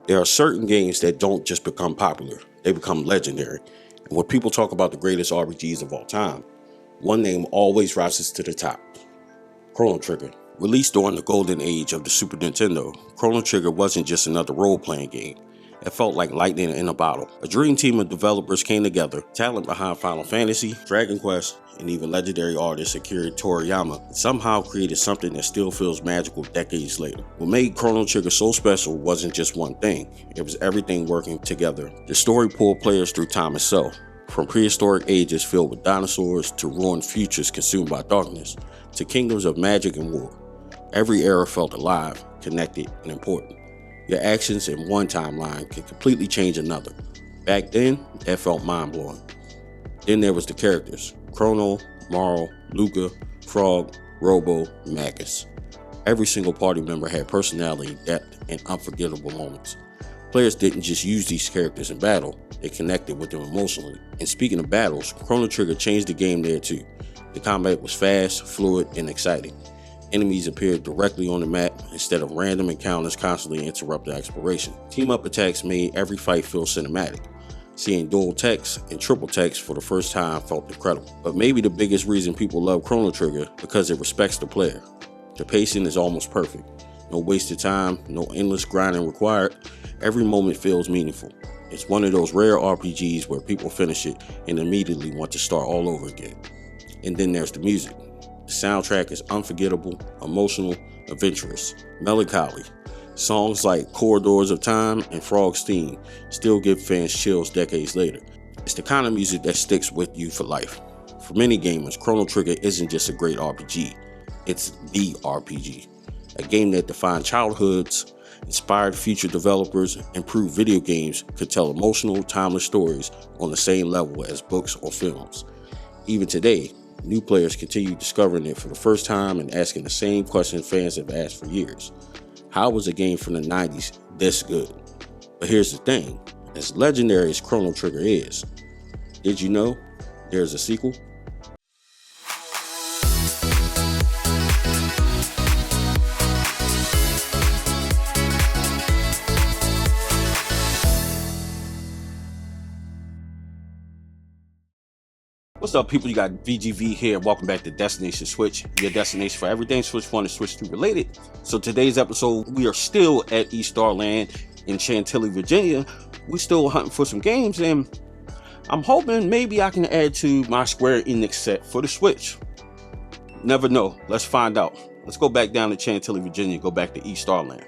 There are certain games that don't just become popular, they become legendary. And when people talk about the greatest RPGs of all time, one name always rises to the top: Chrono Trigger. Released during the golden age of the Super Nintendo, Chrono Trigger wasn't just another role-playing game. It felt like lightning in a bottle. A dream team of developers came together, talent behind Final Fantasy, Dragon Quest, and even legendary artist Akira Toriyama, and somehow created something that still feels magical decades later. What made Chrono Trigger so special wasn't just one thing, it was everything working together. The story pulled players through time itself, from prehistoric ages filled with dinosaurs to ruined futures consumed by darkness, to kingdoms of magic and war. Every era felt alive, connected, and important. Your actions in one timeline can completely change another. Back then, that felt mind-blowing. Then there was the characters: Chrono, Marl, Luca, Frog, Robo, and Magus. Every single party member had personality, depth, and unforgettable moments. Players didn't just use these characters in battle, they connected with them emotionally. And speaking of battles, Chrono Trigger changed the game there too. The combat was fast, fluid, and exciting. Enemies appeared directly on the map instead of random encounters constantly interrupting exploration. Team-up attacks made every fight feel cinematic. Seeing dual text and triple text for the first time felt incredible. But maybe the biggest reason people love Chrono Trigger because it respects the player. The pacing is almost perfect. No wasted time, no endless grinding required. Every moment feels meaningful. It's one of those rare RPGs where people finish it and immediately want to start all over again. And then there's the music. The soundtrack is unforgettable, emotional, adventurous, melancholy. Songs like Corridors of Time and Frog's Theme still give fans chills decades later. It's the kind of music that sticks with you for life. For many gamers, Chrono Trigger isn't just a great RPG, it's the RPG. A game that defined childhoods, inspired future developers, and proved video games could tell emotional, timeless stories on the same level as books or films. Even today, new players continue discovering it for the first time and asking the same question fans have asked for years. How was a game from the 90s this good? But here's the thing, as legendary as Chrono Trigger is, did you know there's a sequel? What's up, people? You got VGV here. Welcome back to Destination Switch, your destination for everything Switch 1 and Switch 2 related. So today's episode, we are still at Estarland in Chantilly, Virginia. We're still hunting for some games, and I'm hoping maybe I can add to my Square Enix set for the Switch. Never know. Let's find out. Let's go back down to Chantilly, Virginia, go back to Estarland.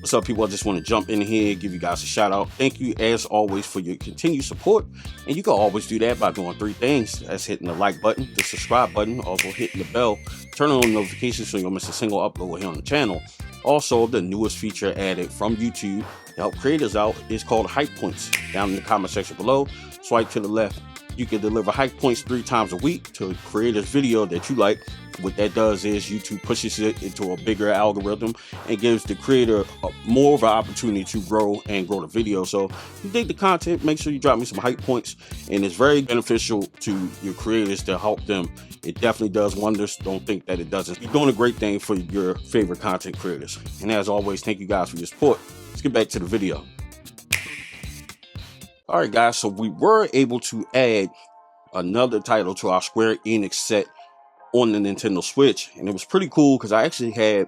What's up, people? I just want to jump in here, give you guys a shout out. Thank you as always for your continued support. And you can always do that by doing three things. That's hitting the like button, the subscribe button, also hitting the bell, turning on notifications so you don't miss a single upload here on the channel. Also, the newest feature added from YouTube to help creators out is called Hype Points. Down in the comment section below, swipe to the left. You can deliver Hype Points 3 times a week to a creator's video that you like. What that does is YouTube pushes it into a bigger algorithm and gives the creator more of an opportunity to grow the video. So if you dig the content, make sure you drop me some Hype Points, and it's very beneficial to your creators to help them. It definitely does wonders. Don't think that it doesn't. You're doing a great thing for your favorite content creators. And as always, thank you guys for your support. Let's get back to the video. Alright guys, so we were able to add another title to our Square Enix set on the Nintendo Switch, and it was pretty cool because I actually had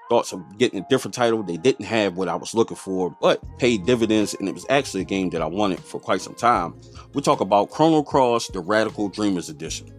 thoughts of getting a different title. They didn't have what I was looking for, but paid dividends, and it was actually a game that I wanted for quite some time. We talk about Chrono Cross, the Radical Dreamers Edition.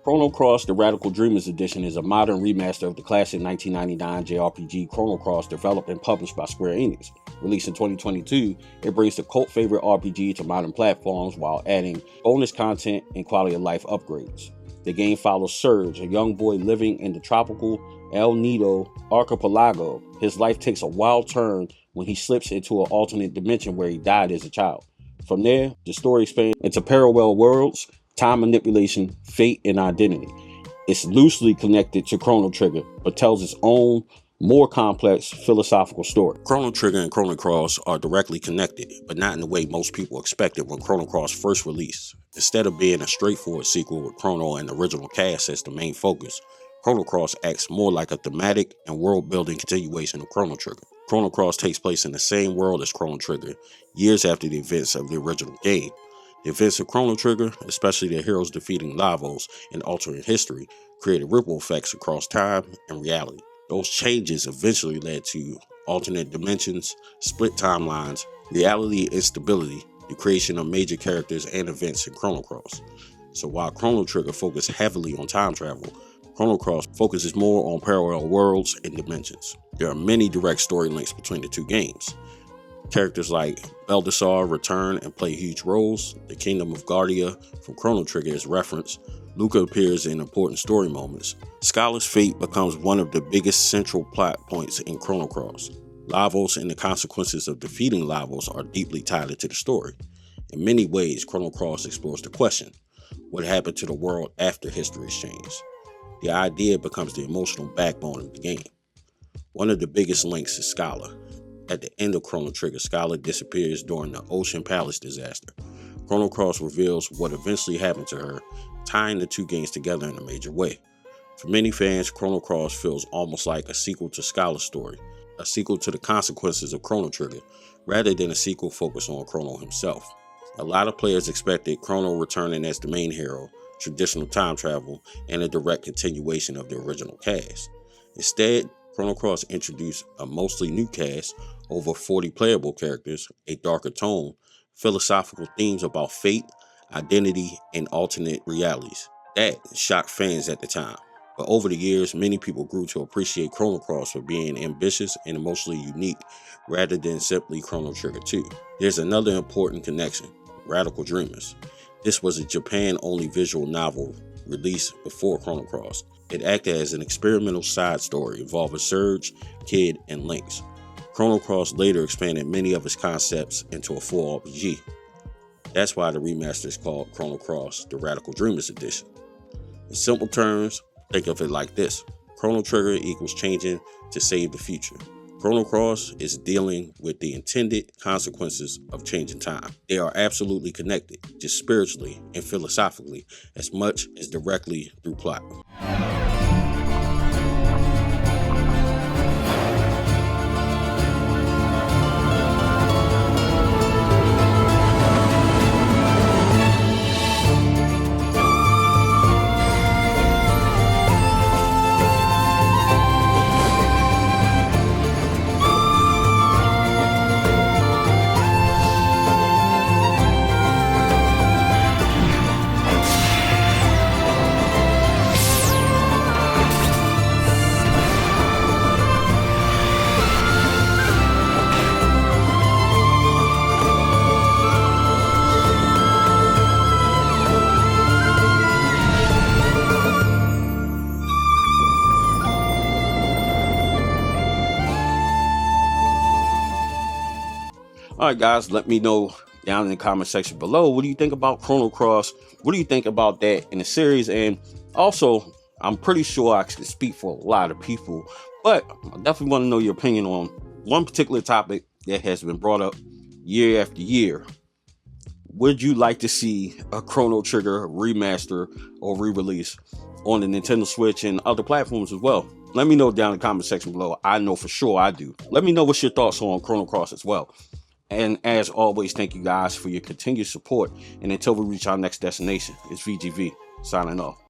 Chrono Cross: The Radical Dreamers Edition is a modern remaster of the classic 1999 JRPG Chrono Cross, developed and published by Square Enix. Released in 2022, it brings the cult favorite RPG to modern platforms while adding bonus content and quality of life upgrades. The game follows Serge, a young boy living in the tropical El Nido archipelago. His life takes a wild turn when he slips into an alternate dimension where he died as a child. From there, the story expands into parallel worlds, time manipulation, fate, and identity. It's loosely connected to Chrono Trigger, but tells its own, more complex philosophical story. Chrono Trigger and Chrono Cross are directly connected, but not in the way most people expected when Chrono Cross first released. Instead of being a straightforward sequel with Chrono and the original cast as the main focus, Chrono Cross acts more like a thematic and world-building continuation of Chrono Trigger. Chrono Cross takes place in the same world as Chrono Trigger, years after the events of the original game. The events of Chrono Trigger, especially the heroes defeating Lavos and altering history, created ripple effects across time and reality. Those changes eventually led to alternate dimensions, split timelines, reality instability, the creation of major characters and events in Chrono Cross. So while Chrono Trigger focused heavily on time travel, Chrono Cross focuses more on parallel worlds and dimensions. There are many direct story links between the two games. Characters like Baldassar return and play huge roles. The Kingdom of Guardia from Chrono Trigger is referenced. Luca appears in important story moments. Skylar's fate becomes one of the biggest central plot points in Chrono Cross. Lavos and the consequences of defeating Lavos are deeply tied into the story. In many ways, Chrono Cross explores the question, what happened to the world after history is changed? The idea becomes the emotional backbone of the game. One of the biggest links is Skylar. At the end of Chrono Trigger, Skylar disappears during the Ocean Palace disaster. Chrono Cross reveals what eventually happened to her, tying the two games together in a major way. For many fans, Chrono Cross feels almost like a sequel to Skylar's story, a sequel to the consequences of Chrono Trigger, rather than a sequel focused on Chrono himself. A lot of players expected Chrono returning as the main hero, traditional time travel, and a direct continuation of the original cast. Instead, Chrono Cross introduced a mostly new cast, over 40 playable characters, a darker tone, philosophical themes about fate, identity, and alternate realities. That shocked fans at the time. But over the years, many people grew to appreciate Chrono Cross for being ambitious and emotionally unique rather than simply Chrono Trigger 2. There's another important connection, Radical Dreamers. This was a Japan-only visual novel released before Chrono Cross. It acted as an experimental side story involving Surge, Kid, and Lynx. Chrono Cross later expanded many of its concepts into a full RPG. That's why the remaster is called Chrono Cross: The Radical Dreamers Edition. In simple terms, think of it like this. Chrono Trigger equals changing to save the future. Chrono Cross is dealing with the intended consequences of changing time. They are absolutely connected, just spiritually and philosophically, as much as directly through plot. Alright guys, let me know down in the comment section below, what do you think about Chrono Cross? What do you think about that in the series? And also, I'm pretty sure I can speak for a lot of people, but I definitely want to know your opinion on one particular topic that has been brought up year after year. Would you like to see a Chrono Trigger remaster or re-release on the Nintendo Switch and other platforms as well? Let me know down in the comment section below. I know for sure I do. Let me know what's your thoughts on Chrono Cross as well. And as always, thank you guys for your continued support. And until we reach our next destination, it's VGV signing off.